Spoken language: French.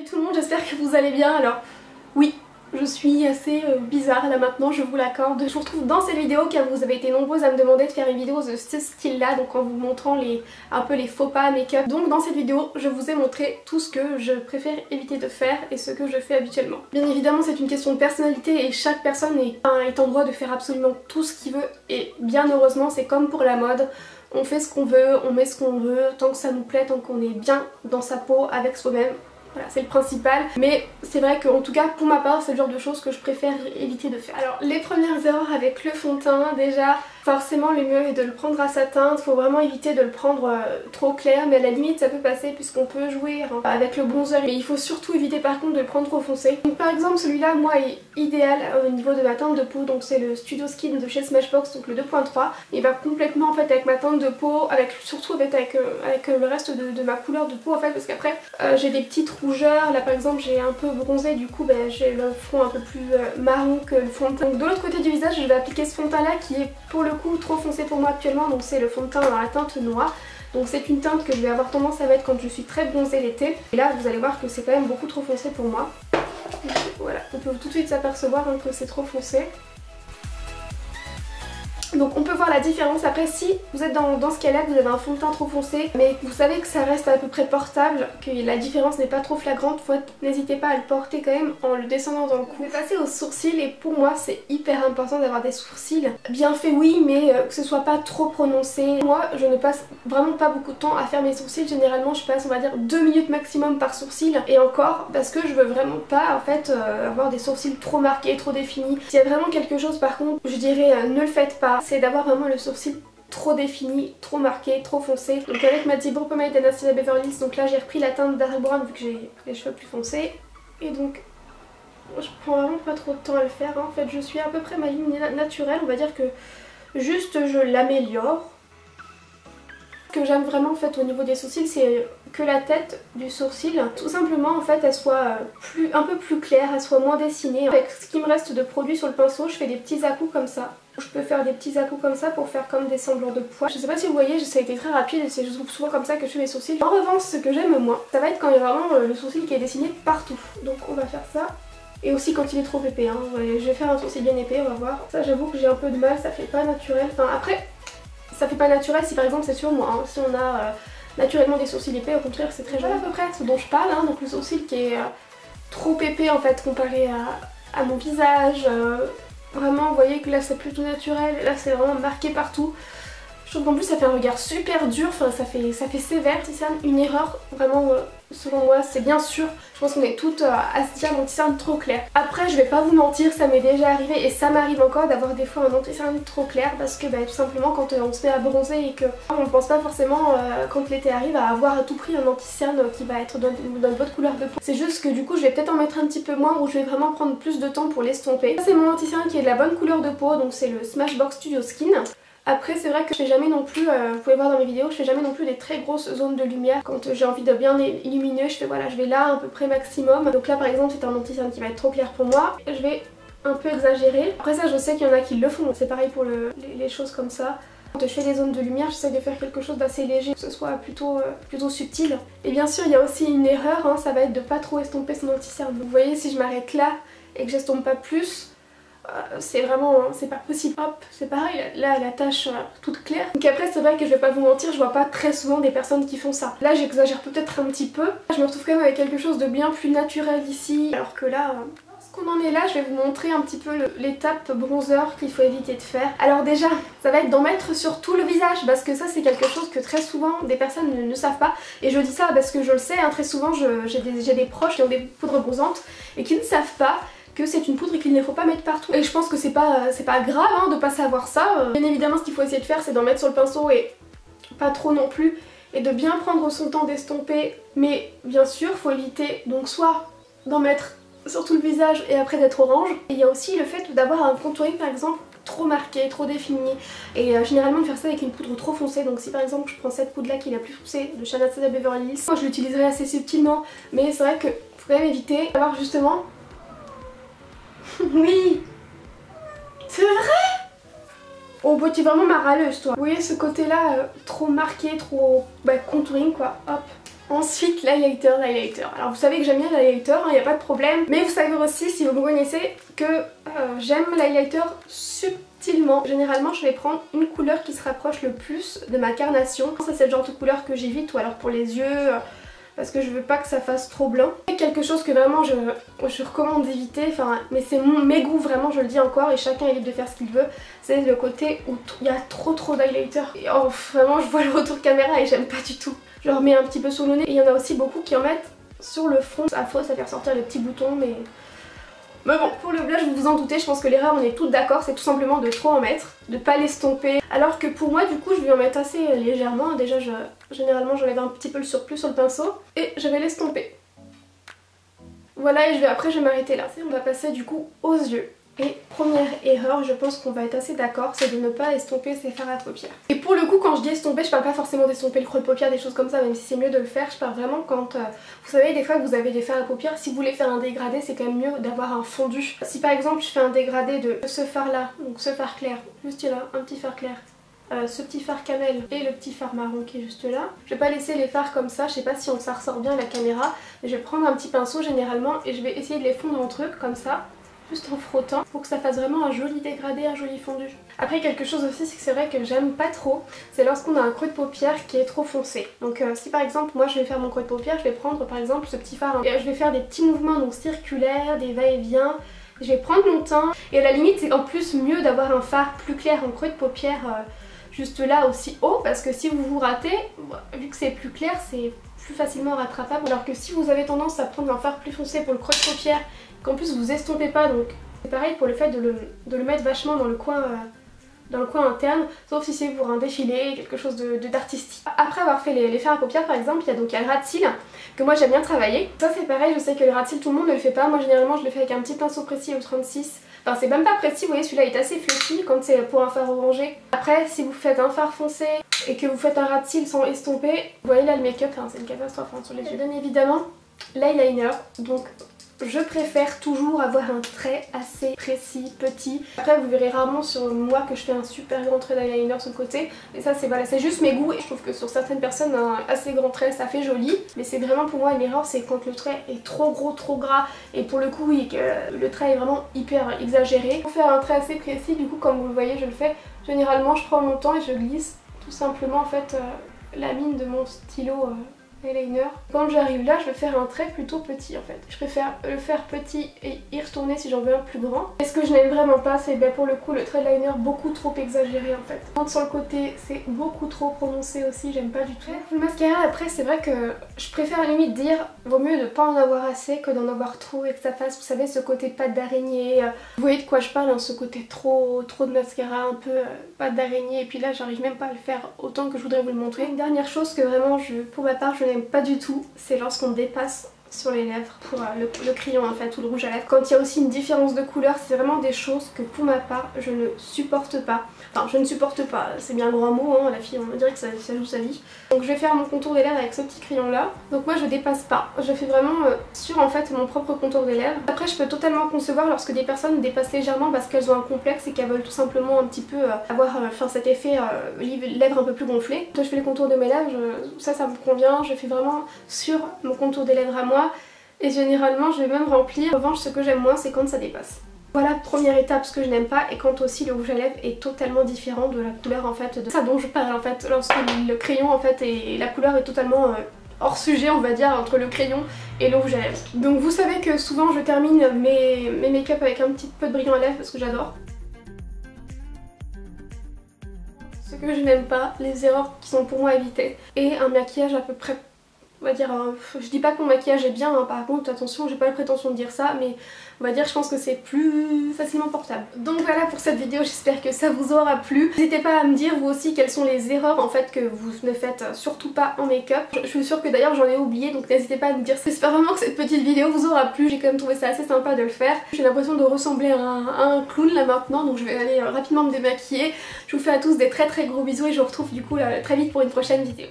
Salut tout le monde, j'espère que vous allez bien. Alors oui, je suis assez bizarre là maintenant, je vous l'accorde. Je vous retrouve dans cette vidéo car vous avez été nombreuses à me demander de faire une vidéo de ce style là, donc en vous montrant un peu les faux pas make-up. Donc dans cette vidéo, je vous ai montré tout ce que je préfère éviter de faire et ce que je fais habituellement. Bien évidemment, c'est une question de personnalité et chaque personne est en droit de faire absolument tout ce qu'il veut et bien heureusement, c'est comme pour la mode. On fait ce qu'on veut, on met ce qu'on veut, tant que ça nous plaît, tant qu'on est bien dans sa peau avec soi-même. Voilà, c'est le principal. Mais c'est vrai qu'en tout cas, pour ma part, c'est le genre de choses que je préfère éviter de faire. Alors, les premières erreurs avec le fond de teint, déjà, forcément le mieux est de le prendre à sa teinte. Faut vraiment éviter de le prendre trop clair, mais à la limite, ça peut passer puisqu'on peut jouer avec le bronzer. Mais il faut surtout éviter par contre de le prendre trop foncé. Donc par exemple, celui-là, moi, est idéal au niveau de ma teinte de peau. Donc c'est le Studio Skin de chez Smashbox, donc le 2.3. Il va complètement en fait avec ma teinte de peau, surtout avec le reste de ma couleur de peau en fait, parce qu'après j'ai des petites rougeurs. Là par exemple j'ai un peu bronzé, du coup j'ai le front un peu plus marron que le fond de teint. Donc de l'autre côté du visage, je vais appliquer ce fond de teint là qui est pour le coup trop foncé pour moi actuellement, donc c'est le fond de teint dans la teinte noire. Donc c'est une teinte que je vais avoir tendance à mettre quand je suis très bronzée l'été. Et là vous allez voir que c'est quand même beaucoup trop foncé pour moi. Voilà, on peut tout de suite s'apercevoir que c'est trop foncé. Donc on peut voir la différence. Après, si vous êtes dans ce cas-là, vous avez un fond de teint trop foncé, mais vous savez que ça reste à peu près portable, que la différence n'est pas trop flagrante, n'hésitez pas à le porter quand même en le descendant dans le cou. Je vais passer aux sourcils et pour moi c'est hyper important d'avoir des sourcils bien faits, oui, mais que ce soit pas trop prononcé. Moi je ne passe vraiment pas beaucoup de temps à faire mes sourcils. Généralement je passe on va dire 2 minutes maximum par sourcil, et encore parce que je veux vraiment pas en fait avoir des sourcils trop marqués, trop définis. S'il y a vraiment quelque chose par contre, je dirais ne le faites pas, c'est d'avoir vraiment le sourcil trop défini, trop marqué, trop foncé. Donc avec ma Brow Pomade d'Anastasia Beverly Hills, donc là j'ai repris la teinte Dark Brown vu que j'ai les cheveux plus foncés. Et donc je prends vraiment pas trop de temps à le faire. En fait je suis à peu près ma ligne naturelle, on va dire que juste je l'améliore. Ce que j'aime vraiment en fait au niveau des sourcils, c'est que la tête du sourcil, tout simplement en fait elle soit un peu plus claire, elle soit moins dessinée. Avec ce qui me reste de produit sur le pinceau, je fais des petits à-coups comme ça. Je peux faire des petits à-coups comme ça pour faire comme des semblants de poils. Je sais pas si vous voyez, ça a été très rapide et c'est souvent comme ça que je fais mes sourcils. En revanche, ce que j'aime moins, ça va être quand il y a vraiment le sourcil qui est dessiné partout. Donc on va faire ça. Et aussi quand il est trop épais, hein. Je vais faire un sourcil bien épais, on va voir. Ça j'avoue que j'ai un peu de mal, ça fait pas naturel. Enfin après, ça fait pas naturel si par exemple c'est sur moi, hein. Si on a naturellement des sourcils épais, au contraire c'est très joli. Voilà à peu près ce dont je parle, hein. Donc le sourcil qui est trop épais en fait comparé à mon visage. Vraiment vous voyez que là c'est plutôt naturel, là c'est vraiment marqué partout. Je trouve qu'en plus ça fait un regard super dur, enfin ça fait sévère. C'est une erreur vraiment selon moi, c'est bien sûr. Je pense qu'on est toutes à se dire un anti-cerne trop clair. Après je vais pas vous mentir, ça m'est déjà arrivé et ça m'arrive encore d'avoir des fois un anti-cerne trop clair parce que tout simplement quand on se met à bronzer et que on ne pense pas forcément quand l'été arrive à avoir à tout prix un anti-cerne qui va être dans votre couleur de peau. C'est juste que du coup je vais peut-être en mettre un petit peu moins ou je vais vraiment prendre plus de temps pour l'estomper. Ça c'est mon anti-cerne qui est de la bonne couleur de peau, donc c'est le Smashbox Studio Skin. Après c'est vrai que je fais jamais non plus, vous pouvez voir dans mes vidéos, je fais jamais non plus des très grosses zones de lumière. Quand j'ai envie de bien illuminer, je vais là à peu près maximum. Donc là par exemple c'est un anti-cerne qui va être trop clair pour moi. Je vais un peu exagérer. Après ça je sais qu'il y en a qui le font, c'est pareil pour les choses comme ça. Quand je fais des zones de lumière, j'essaie de faire quelque chose d'assez léger, que ce soit plutôt subtil. Et bien sûr il y a aussi une erreur, hein, ça va être de pas trop estomper son anti-cerne. Vous voyez si je m'arrête là et que j'estompe pas plus, c'est vraiment, c'est pas possible. Hop, c'est pareil, là la tache toute claire. Donc après c'est vrai que je vais pas vous mentir, je vois pas très souvent des personnes qui font ça. Là j'exagère peut-être un petit peu. Je me retrouve quand même avec quelque chose de bien plus naturel ici. Alors que là, ce qu'on en est là, je vais vous montrer un petit peu l'étape bronzer qu'il faut éviter de faire. Alors déjà, ça va être d'en mettre sur tout le visage parce que ça c'est quelque chose que très souvent des personnes ne savent pas. Et je dis ça parce que je le sais, hein, très souvent j'ai des proches qui ont des poudres bronzantes et qui ne savent pas que c'est une poudre qu'il ne faut pas mettre partout. Et je pense que c'est pas grave hein, de pas savoir ça. Bien évidemment ce qu'il faut essayer de faire c'est d'en mettre sur le pinceau et pas trop non plus. Et de bien prendre son temps d'estomper. Mais bien sûr il faut éviter donc soit d'en mettre sur tout le visage et après d'être orange. Et il y a aussi le fait d'avoir un contouring par exemple trop marqué, trop défini. Et généralement de faire ça avec une poudre trop foncée. Donc si par exemple je prends cette poudre là qui est la plus foncée de chez Anastasia Beverly Hills, moi je l'utiliserai assez subtilement. Mais c'est vrai que faut quand même éviter d'avoir justement... Oui, c'est vrai. Oh bah t'es vraiment ma râleuse toi. Vous voyez ce côté là trop marqué, trop contouring quoi, hop. Ensuite l'highlighter. Alors vous savez que j'aime bien l'highlighter, il n'y a pas de problème. Mais vous savez aussi, si vous me connaissez, que j'aime l'highlighter subtilement. Généralement je vais prendre une couleur qui se rapproche le plus de ma carnation. Ça c'est le genre de couleur que j'évite, ou alors pour les yeux, parce que je veux pas que ça fasse trop blanc. Quelque chose que vraiment je recommande d'éviter, enfin, mais c'est mes goûts vraiment, je le dis encore, et chacun est libre de faire ce qu'il veut, c'est le côté où il y a trop d'highlighter. Et oh, vraiment je vois le retour caméra et j'aime pas du tout. Je leur mets un petit peu sur le nez, et il y en a aussi beaucoup qui en mettent sur le front. À faux, ça fait ressortir les petits boutons, mais bon, pour le blush, vous vous en doutez, je pense que l'erreur, on est toutes d'accord, c'est tout simplement de trop en mettre, de pas l'estomper. Alors que pour moi, du coup, je vais en mettre assez légèrement. Déjà, généralement, j'enlève un petit peu le surplus sur le pinceau et je vais l'estomper. Voilà, et après, je vais m'arrêter là. On va passer du coup aux yeux. Et première erreur, je pense qu'on va être assez d'accord, c'est de ne pas estomper ses fards à paupières. Et pour le coup, quand je dis estomper, je parle pas forcément d'estomper le creux de paupière, des choses comme ça, même si c'est mieux de le faire. Je parle vraiment quand, vous savez, des fois vous avez des fards à paupières, si vous voulez faire un dégradé, c'est quand même mieux d'avoir un fondu. Si par exemple je fais un dégradé de ce fard là, donc ce fard clair, juste là, un petit fard clair, ce petit fard camel et le petit fard marron qui est juste là. Je vais pas laisser les fards comme ça, je sais pas si ça ressort bien à la caméra, mais je vais prendre un petit pinceau généralement et je vais essayer de les fondre entre eux comme ça, juste en frottant, pour que ça fasse vraiment un joli dégradé, un joli fondu. Après quelque chose aussi, c'est que c'est vrai que j'aime pas trop, c'est lorsqu'on a un creux de paupière qui est trop foncé. Donc si par exemple moi je vais faire mon creux de paupière, je vais prendre par exemple ce petit fard, et je vais faire des petits mouvements donc circulaires, des va-et-vient. Je vais prendre mon temps, et à la limite c'est en plus mieux d'avoir un fard plus clair en creux de paupière juste là aussi haut, parce que si vous vous ratez, vu que c'est plus clair, c'est plus facilement rattrapable. Alors que si vous avez tendance à prendre un fard plus foncé pour le creux de paupière, qu'en plus vous estompez pas, donc c'est pareil pour le fait de le mettre vachement dans le coin interne, sauf si c'est pour un défilé, quelque chose d'artistique. Après avoir fait les fards à paupières par exemple, il y a le ras de cils que moi j'aime bien travailler. Ça c'est pareil, je sais que le ras de cils tout le monde ne le fait pas, moi généralement je le fais avec un petit pinceau précis au 36. Enfin c'est même pas précis, vous voyez celui-là est assez fléchi quand c'est pour un fard orangé. Après si vous faites un fard foncé et que vous faites un ras de cils sans estomper, vous voyez là le make-up, hein, c'est une catastrophe hein, sur les yeux. Bien évidemment l'eyeliner, donc je préfère toujours avoir un trait assez précis, petit. Après vous verrez rarement sur moi que je fais un super grand trait d'eyeliner sur le côté. Et ça c'est voilà, c'est juste mes goûts, et je trouve que sur certaines personnes un assez grand trait ça fait joli. Mais c'est vraiment pour moi une erreur, c'est quand le trait est trop gros, trop gras. Et pour le coup oui, le trait est vraiment hyper exagéré. Pour faire un trait assez précis, du coup comme vous le voyez je le fais. Généralement je prends mon temps et je glisse tout simplement en fait la mine de mon stylo eyeliner. Quand j'arrive là, je vais faire un trait plutôt petit en fait. Je préfère le faire petit et y retourner si j'en veux un plus grand. Et ce que je n'aime vraiment pas, c'est pour le coup le trait de liner beaucoup trop exagéré en fait. Quand sur le côté, c'est beaucoup trop prononcé aussi, j'aime pas du tout. Le mascara après, c'est vrai que je préfère à la limite dire vaut mieux ne pas en avoir assez que d'en avoir trop et que ça fasse, vous savez, ce côté pâte d'araignée. Vous voyez de quoi je parle, hein, ce côté trop de mascara, un peu pâte d'araignée. Et puis là, j'arrive même pas à le faire autant que je voudrais vous le montrer. Une dernière chose que vraiment, pour ma part, je n'aime pas du tout, c'est lorsqu'on dépasse sur les lèvres pour le crayon en fait, ou le rouge à lèvres. Quand il y a aussi une différence de couleur, c'est vraiment des choses que pour ma part je ne supporte pas. Enfin je ne supporte pas, c'est bien un grand mot, hein, la fille on dirait que ça joue sa vie. Donc je vais faire mon contour des lèvres avec ce petit crayon là. Donc moi je dépasse pas, je fais vraiment sur en fait mon propre contour des lèvres. Après je peux totalement concevoir lorsque des personnes dépassent légèrement parce qu'elles ont un complexe et qu'elles veulent tout simplement un petit peu avoir cet effet lèvres un peu plus gonflées. Je fais les contours de mes lèvres, ça me convient, je fais vraiment sur mon contour des lèvres à moi. Et généralement je vais même remplir. En revanche ce que j'aime moins c'est quand ça dépasse. Voilà, première étape, ce que je n'aime pas, et quand aussi le rouge à lèvres est totalement différent de la couleur en fait de ça dont je parle en fait, lorsque le crayon en fait et la couleur est totalement hors sujet on va dire entre le crayon et le rouge à lèvres. Donc vous savez que souvent je termine mes make-up avec un petit peu de brillant à lèvres parce que j'adore. Ce que je n'aime pas, les erreurs qui sont pour moi à éviter, et un maquillage à peu près, on va dire, je dis pas que mon maquillage est bien, hein, par contre attention, j'ai pas la prétention de dire ça, mais on va dire je pense que c'est plus facilement portable. Donc voilà pour cette vidéo, j'espère que ça vous aura plu. N'hésitez pas à me dire vous aussi quelles sont les erreurs en fait que vous ne faites surtout pas en make-up. Je suis sûre que d'ailleurs j'en ai oublié, donc n'hésitez pas à me dire. J'espère vraiment que cette petite vidéo vous aura plu, j'ai quand même trouvé ça assez sympa de le faire. J'ai l'impression de ressembler à un clown là maintenant, donc je vais aller rapidement me démaquiller. Je vous fais à tous des très gros bisous et je vous retrouve du coup très vite pour une prochaine vidéo.